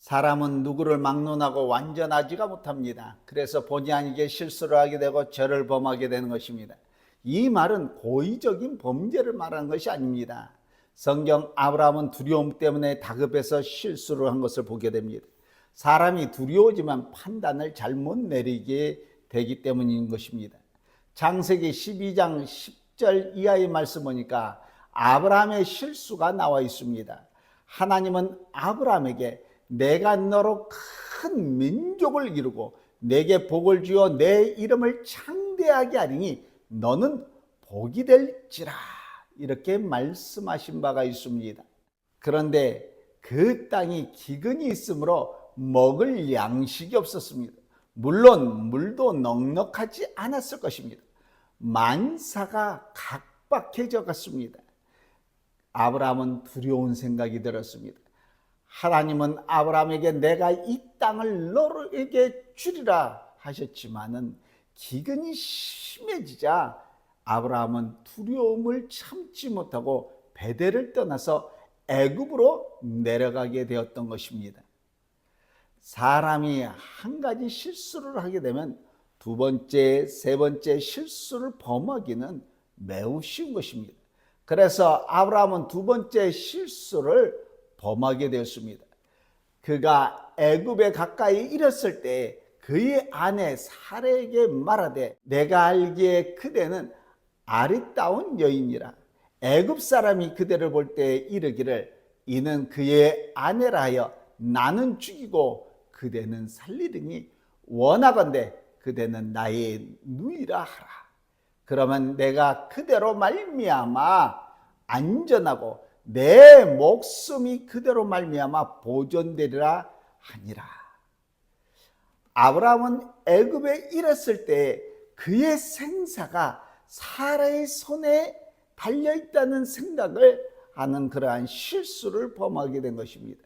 사람은 누구를 막론하고 완전하지가 못합니다. 그래서 본의 아니게 실수를 하게 되고 죄를 범하게 되는 것입니다. 이 말은 고의적인 범죄를 말하는 것이 아닙니다. 성경 아브라함은 두려움 때문에 다급해서 실수를 한 것을 보게 됩니다. 사람이 두려우지만 판단을 잘못 내리게 되기 때문인 것입니다. 창세기 12장 10절 이하의 말씀 보니까 아브라함의 실수가 나와 있습니다. 하나님은 아브라함에게 내가 너로 큰 민족을 이루고 내게 복을 주어 내 이름을 창대하게 하리니 너는 복이 될지라, 이렇게 말씀하신 바가 있습니다. 그런데 그 땅이 기근이 있으므로 먹을 양식이 없었습니다. 물론 물도 넉넉하지 않았을 것입니다. 만사가 각박해져 갔습니다. 아브라함은 두려운 생각이 들었습니다. 하나님은 아브라함에게 내가 이 땅을 너에게 주리라 하셨지만은 기근이 심해지자 아브라함은 두려움을 참지 못하고 베델을 떠나서 애굽으로 내려가게 되었던 것입니다. 사람이 한 가지 실수를 하게 되면 두 번째, 세 번째 실수를 범하기는 매우 쉬운 것입니다. 그래서 아브라함은 두 번째 실수를 범하게 되었습니다. 그가 애굽에 가까이 이르렀을 때 그의 아내 사라에게 말하되 내가 알기에 그대는 아리따운 여인이라. 애굽 사람이 그대를 볼 때 이르기를 이는 그의 아내라 하여 나는 죽이고 그대는 살리리니 원하건대 그대는 나의 누이라 하라. 그러면 내가 그대로 말미암아 안전하고 내 목숨이 그대로 말미암아 보존되리라 하니라. 아브라함은 애굽에 이르렀을 때 그의 생사가 사라의 손에 달려있다는 생각을 하는 그러한 실수를 범하게 된 것입니다.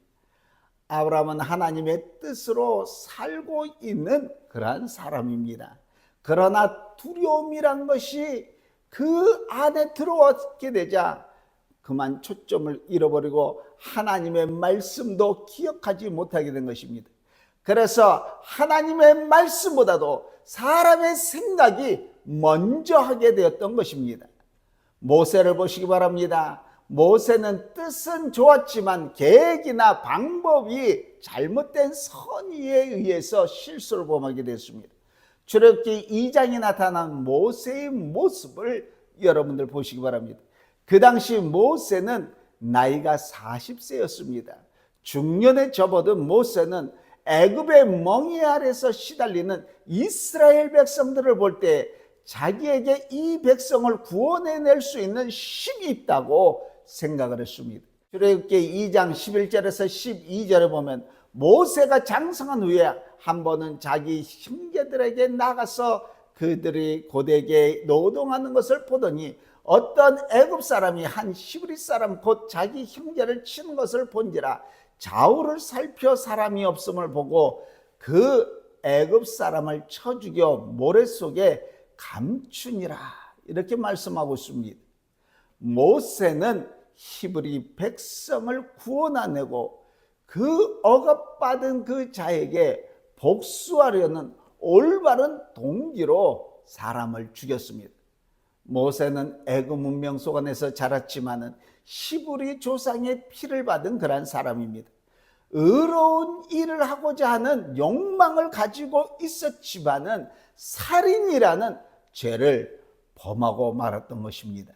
아브라함은 하나님의 뜻으로 살고 있는 그러한 사람입니다. 그러나 두려움이란 것이 그 안에 들어왔게 되자 그만 초점을 잃어버리고 하나님의 말씀도 기억하지 못하게 된 것입니다. 그래서 하나님의 말씀보다도 사람의 생각이 먼저 하게 되었던 것입니다. 모세를 보시기 바랍니다. 모세는 뜻은 좋았지만 계획이나 방법이 잘못된 선의에 의해서 실수를 범하게 됐습니다. 출애굽기 2장에 나타난 모세의 모습을 여러분들 보시기 바랍니다. 그 당시 모세는 나이가 40세였습니다. 중년에 접어든 모세는 애굽의 멍에 아래서 시달리는 이스라엘 백성들을 볼 때 자기에게 이 백성을 구원해낼 수 있는 힘이 있다고 생각을 했습니다. 출애굽기 2장 11절에서 12절에 보면 모세가 장성한 후에 한 번은 자기 형제들에게 나가서 그들이 고되게 노동하는 것을 보더니 어떤 애굽 사람이 한 히브리 사람 곧 자기 형제를 치는 것을 본지라. 좌우를 살펴 사람이 없음을 보고 그 애굽 사람을 쳐 죽여 모래 속에 감추니라, 이렇게 말씀하고 있습니다. 모세는 히브리 백성을 구원하내고 그 억압받은 그 자에게 복수하려는 올바른 동기로 사람을 죽였습니다. 모세는 애굽 문명 속안에서 자랐지만은 히브리 조상의 피를 받은 그런 사람입니다. 의로운 일을 하고자 하는 욕망을 가지고 있었지만은 살인이라는 죄를 범하고 말았던 것입니다.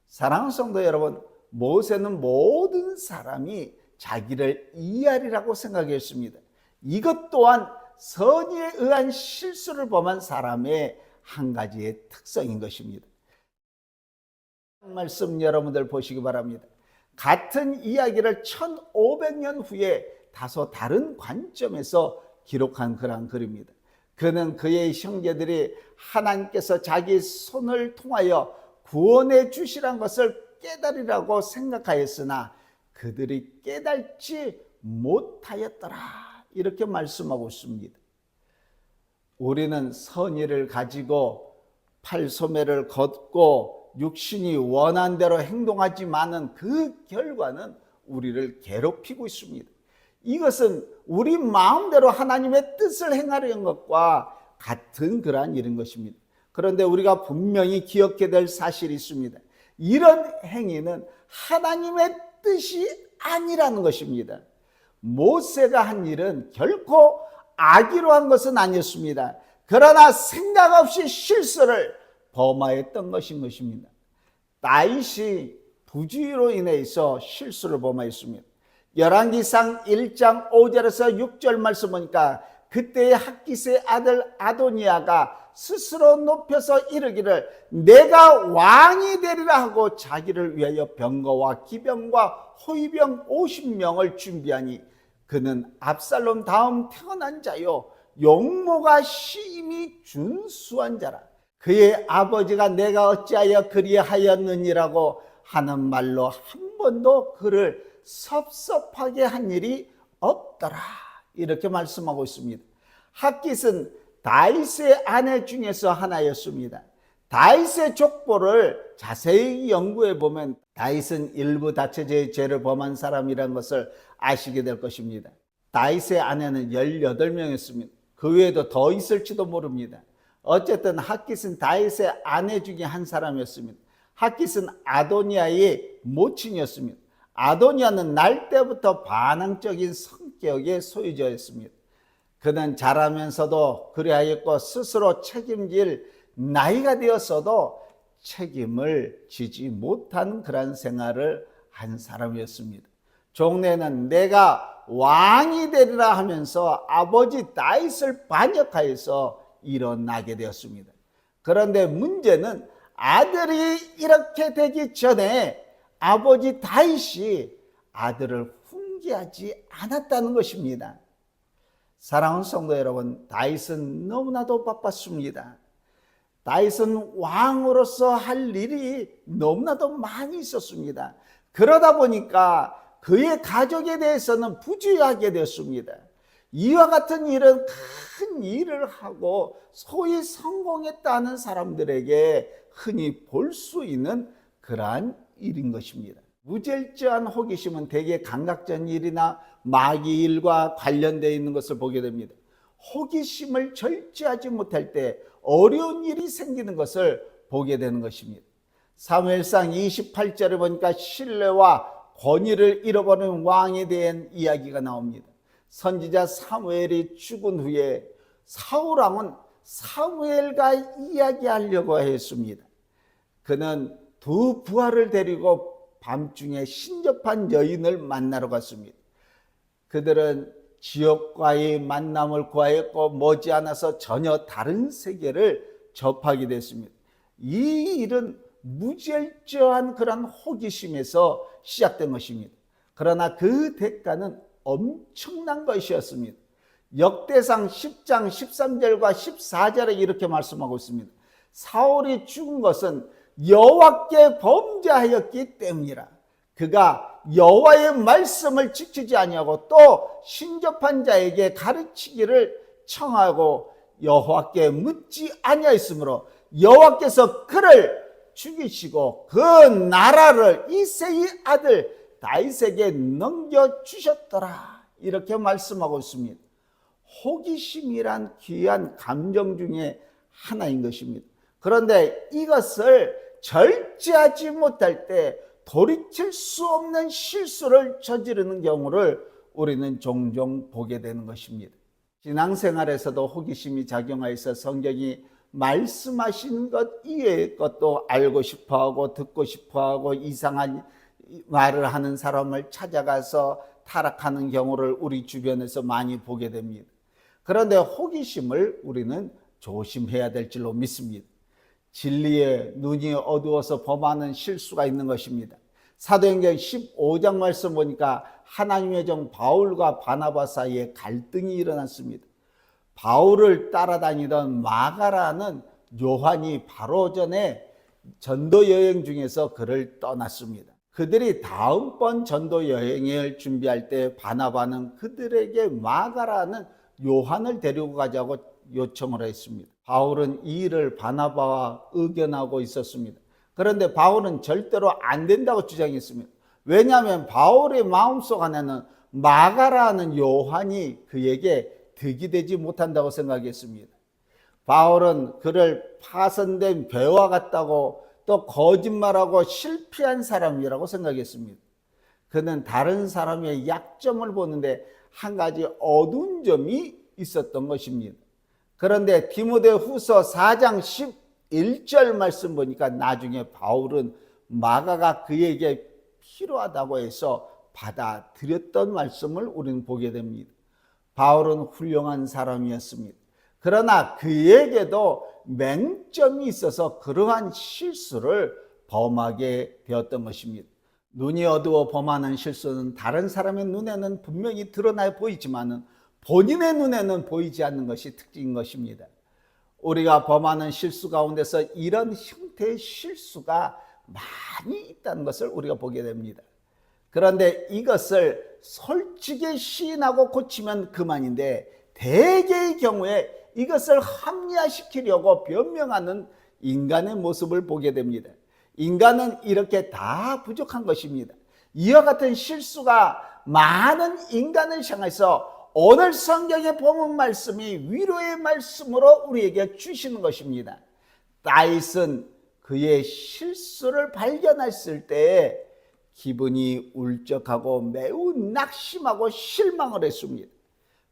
사랑하는 성도 여러분, 모세는 모든 사람이 자기를 이해하리라고 생각했습니다. 이것 또한 선의에 의한 실수를 범한 사람의 한 가지의 특성인 것입니다. 말씀 여러분들 보시기 바랍니다. 같은 이야기를 1500년 후에 다소 다른 관점에서 기록한 그런 글입니다. 그는 그의 형제들이 하나님께서 자기 손을 통하여 구원해 주시란 것을 깨달으라고 생각하였으나 그들이 깨닫지 못하였더라, 이렇게 말씀하고 있습니다. 우리는 선의를 가지고 팔소매를 걷고 육신이 원한 대로 행동하지만은 그 결과는 우리를 괴롭히고 있습니다. 이것은 우리 마음대로 하나님의 뜻을 행하려는 것과 같은 그러한 일인 것입니다. 그런데 우리가 분명히 기억해야 될 사실이 있습니다. 이런 행위는 하나님의 뜻이 아니라는 것입니다. 모세가 한 일은 결코 악의로 한 것은 아니었습니다. 그러나 생각 없이 실수를 범하였던 것인 것입니다. 다윗이 부주의로 인해서 실수를 범하였습니다. 열왕기상 1장 5절에서 6절 말씀 보니까 그때의 핫깃의 아들 아도니아가 스스로 높여서 이르기를 내가 왕이 되리라 하고 자기를 위하여 병거와 기병과 호위병 50명을 준비하니 그는 압살롬 다음 태어난 자요 용모가 심히 준수한 자라. 그의 아버지가 내가 어찌하여 그리하였느니라고 하는 말로 한 번도 그를 섭섭하게 한 일이 없더라. 이렇게 말씀하고 있습니다. 핫깃은 다윗의 아내 중에서 하나였습니다. 다윗의 족보를 자세히 연구해 보면 다윗은 일부 다처제의 죄를 범한 사람이라는 것을 아시게 될 것입니다. 다윗의 아내는 18명이었습니다. 그 외에도 더 있을지도 모릅니다. 어쨌든 핫깃은 다윗의 아내 중에 한 사람이었습니다. 핫깃은 아도니아의 모친이었습니다. 아도니아는 날 때부터 반항적인 성격의 소유자였습니다. 그는 자라면서도 그리하였고 스스로 책임질 나이가 되었어도 책임을 지지 못한 그런 생활을 한 사람이었습니다. 종래는 내가 왕이 되리라 하면서 아버지 다윗을 반역하여서 일어나게 되었습니다. 그런데 문제는 아들이 이렇게 되기 전에 아버지 다윗이 아들을 훈계하지 않았다는 것입니다. 사랑하는 성도 여러분, 다윗은 너무나도 바빴습니다. 다윗은 왕으로서 할 일이 너무나도 많이 있었습니다. 그러다 보니까 그의 가족에 대해서는 부주의하게 되었습니다. 이와 같은 일은 큰 일을 하고 소위 성공했다는 사람들에게 흔히 볼 수 있는 그러한 일인 것입니다. 무절제한 호기심은 대개 감각적 일이나 마귀 일과 관련되어 있는 것을 보게 됩니다. 호기심을 절제하지 못할 때 어려운 일이 생기는 것을 보게 되는 것입니다. 사무엘상 28절에 보니까 신뢰와 권위를 잃어버린 왕에 대한 이야기가 나옵니다. 선지자 사무엘이 죽은 후에 사울왕은 사무엘과 이야기하려고 했습니다. 그는 두 부하를 데리고 밤중에 신접한 여인을 만나러 갔습니다. 그들은 지옥과의 만남을 구하였고 머지않아서 전혀 다른 세계를 접하게 됐습니다. 이 일은 무절제한 그런 호기심에서 시작된 것입니다. 그러나 그 대가는 엄청난 것이었습니다. 역대상 10장 13절과 14절에 이렇게 말씀하고 있습니다. 사울이 죽은 것은 여호와께 범죄하였기 때문이라. 그가 여호와의 말씀을 지키지 아니하고 또 신접한 자에게 가르치기를 청하고 여호와께 묻지 아니하였으므로 여호와께서 그를 죽이시고 그 나라를 이새의 아들 다윗에게 넘겨주셨더라. 이렇게 말씀하고 있습니다. 호기심이란 귀한 감정 중에 하나인 것입니다. 그런데 이것을 절제하지 못할 때 돌이킬 수 없는 실수를 저지르는 경우를 우리는 종종 보게 되는 것입니다. 신앙생활에서도 호기심이 작용하여서 성경이 말씀하신 것 이외의 것도 알고 싶어하고 듣고 싶어하고 이상한 말을 하는 사람을 찾아가서 타락하는 경우를 우리 주변에서 많이 보게 됩니다. 그런데 호기심을 우리는 조심해야 될 줄로 믿습니다. 진리에 눈이 어두워서 범하는 실수가 있는 것입니다. 사도행전 15장 말씀 보니까 하나님의 종 바울과 바나바 사이에 갈등이 일어났습니다. 바울을 따라다니던 마가라는 요한이 바로 전에 전도 여행 중에서 그를 떠났습니다. 그들이 다음번 전도 여행을 준비할 때 바나바는 그들에게 마가라는 요한을 데리고 가자고 요청을 했습니다. 바울은 이 일을 바나바와 의견하고 있었습니다. 그런데 바울은 절대로 안 된다고 주장했습니다. 왜냐하면 바울의 마음속 안에는 마가라는 요한이 그에게 득이 되지 못한다고 생각했습니다. 바울은 그를 파손된 배와 같다고 또 거짓말하고 실패한 사람이라고 생각했습니다. 그는 다른 사람의 약점을 보는데 한 가지 어두운 점이 있었던 것입니다. 그런데 디모데후서 4장 11절 말씀 보니까 나중에 바울은 마가가 그에게 필요하다고 해서 받아들였던 말씀을 우리는 보게 됩니다. 바울은 훌륭한 사람이었습니다. 그러나 그에게도 맹점이 있어서 그러한 실수를 범하게 되었던 것입니다. 눈이 어두워 범하는 실수는 다른 사람의 눈에는 분명히 드러나 보이지만 본인의 눈에는 보이지 않는 것이 특징인 것입니다. 우리가 범하는 실수 가운데서 이런 형태의 실수가 많이 있다는 것을 우리가 보게 됩니다. 그런데 이것을 솔직히 시인하고 고치면 그만인데 대개의 경우에 이것을 합리화시키려고 변명하는 인간의 모습을 보게 됩니다. 인간은 이렇게 다 부족한 것입니다. 이와 같은 실수가 많은 인간을 향해서 오늘 성경의 본문 말씀이 위로의 말씀으로 우리에게 주시는 것입니다. 다윗은 그의 실수를 발견했을 때 기분이 울적하고 매우 낙심하고 실망을 했습니다.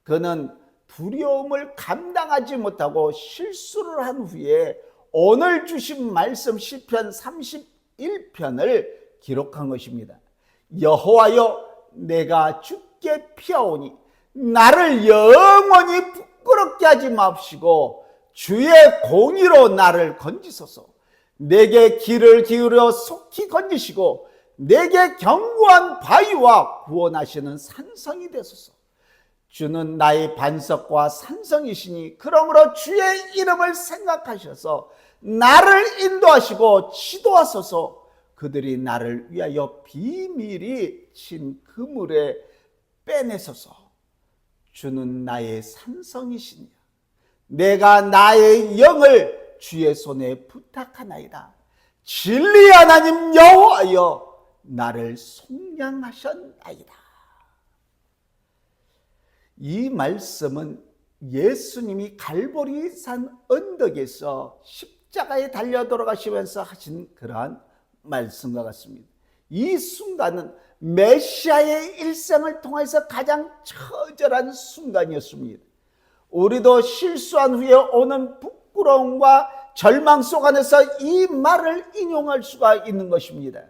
그는 두려움을 감당하지 못하고 실수를 한 후에 오늘 주신 말씀 시편 31편을 기록한 것입니다. 여호와여 내가 주께 피하오니 나를 영원히 부끄럽게 하지 마옵시고 주의 공의로 나를 건지소서. 내게 귀를 기울여 속히 건지시고 내게 견고한 바위와 구원하시는 산성이 되소서. 주는 나의 반석과 산성이시니 그러므로 주의 이름을 생각하셔서 나를 인도하시고 지도하소서. 그들이 나를 위하여 비밀이 친 그물에 빼내소서. 주는 나의 산성이시니 내가 나의 영을 주의 손에 부탁하나이다. 진리 하나님 여호와여 나를 속량하셨나이다. 이 말씀은 예수님이 갈보리산 언덕에서 십자가에 달려 돌아가시면서 하신 그러한 말씀과 같습니다. 이 순간은 메시아의 일생을 통해서 가장 처절한 순간이었습니다. 우리도 실수한 후에 오는 부끄러움과 절망 속 안에서 이 말을 인용할 수가 있는 것입니다.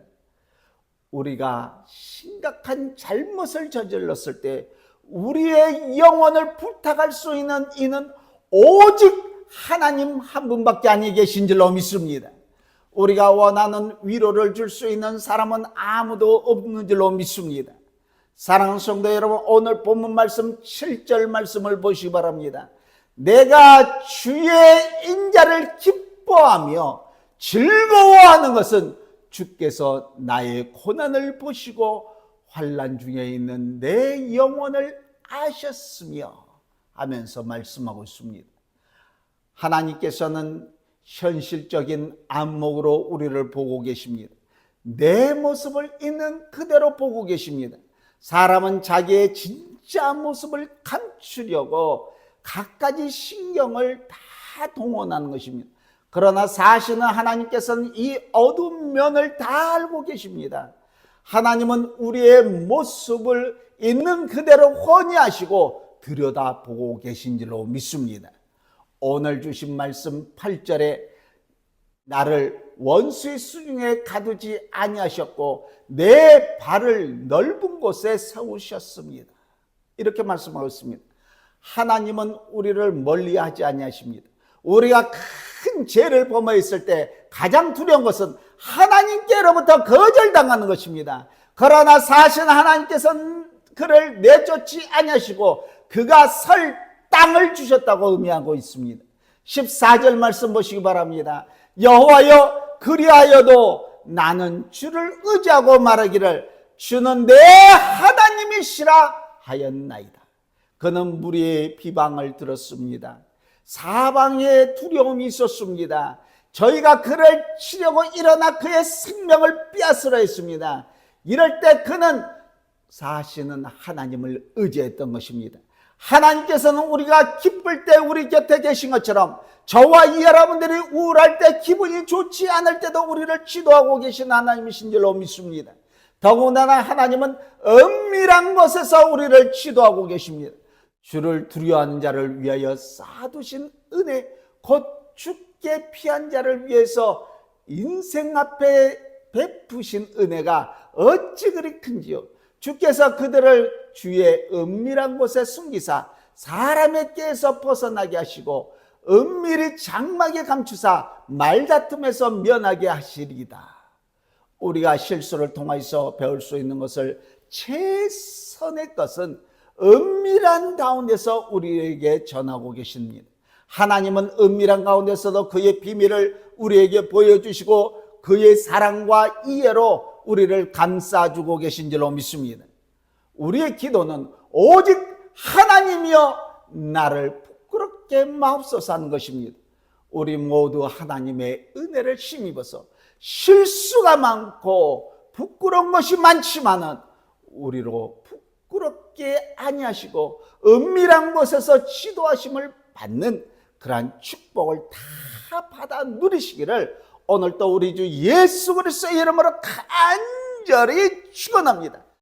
우리가 심각한 잘못을 저질렀을 때 우리의 영혼을 부탁할 수 있는 이는 오직 하나님 한 분밖에 아니 계신 줄로 믿습니다. 우리가 원하는 위로를 줄 수 있는 사람은 아무도 없는 줄로 믿습니다. 사랑하는 성도 여러분, 오늘 본문 말씀 7절 말씀을 보시기 바랍니다. 내가 주의 인자를 기뻐하며 즐거워하는 것은 주께서 나의 고난을 보시고 환난 중에 있는 내 영혼을 아셨으며 하면서 말씀하고 있습니다. 하나님께서는 현실적인 안목으로 우리를 보고 계십니다. 내 모습을 있는 그대로 보고 계십니다. 사람은 자기의 진짜 모습을 감추려고 갖가지 신경을 다 동원하는 것입니다. 그러나 사실은 하나님께서는 이 어두운 면을 다 알고 계십니다. 하나님은 우리의 모습을 있는 그대로 훤히 아시고 들여다보고 계신 줄로 믿습니다. 오늘 주신 말씀 8절에 나를 원수의 수중에 가두지 아니하셨고 내 발을 넓은 곳에 세우셨습니다. 이렇게 말씀하고 있습니다. 하나님은 우리를 멀리하지 아니하십니다. 우리가 큰 죄를 범하였을 때 가장 두려운 것은 하나님께로부터 거절당하는 것입니다. 그러나 사실 하나님께서는 그를 내쫓지 아니하시고 그가 설 땅을 주셨다고 의미하고 있습니다. 14절 말씀 보시기 바랍니다. 여호와여 그리하여도 나는 주를 의지하고 말하기를 주는 내 하나님이시라 하였나이다. 그는 무리의 비방을 들었습니다. 사방에 두려움이 있었습니다. 저희가 그를 치려고 일어나 그의 생명을 빼앗으려 했습니다. 이럴 때 그는 사시는 하나님을 의지했던 것입니다. 하나님께서는 우리가 기쁠 때 우리 곁에 계신 것처럼 저와 이 여러분들이 우울할 때, 기분이 좋지 않을 때도 우리를 지도하고 계신 하나님이신 줄로 믿습니다. 더군다나 하나님은 은밀한 곳에서 우리를 지도하고 계십니다. 주를 두려워하는 자를 위하여 쌓아두신 은혜, 곧 주께 피한 자를 위해서 인생 앞에 베푸신 은혜가 어찌 그리 큰지요. 주께서 그들을 주의 은밀한 곳에 숨기사 사람의 꾀에서 벗어나게 하시고 은밀히 장막에 감추사 말다툼에서 면하게 하시리이다. 우리가 실수를 통해서 배울 수 있는 것을, 최선의 것은 은밀한 가운데서 우리에게 전하고 계십니다. 하나님은 은밀한 가운데서도 그의 비밀을 우리에게 보여주시고 그의 사랑과 이해로 우리를 감싸주고 계신 줄로 믿습니다. 우리의 기도는 오직 하나님이여 나를 부끄럽게 마옵소서 하는 것입니다. 우리 모두 하나님의 은혜를 힘입어서 실수가 많고 부끄러운 것이 많지만은 우리로 부끄럽게 아니하시고 은밀한 곳에서 지도하심을 받는 그러한 축복을 다 받아 누리시기를 오늘도 우리 주 예수 그리스도의 이름으로 간절히 축원합니다.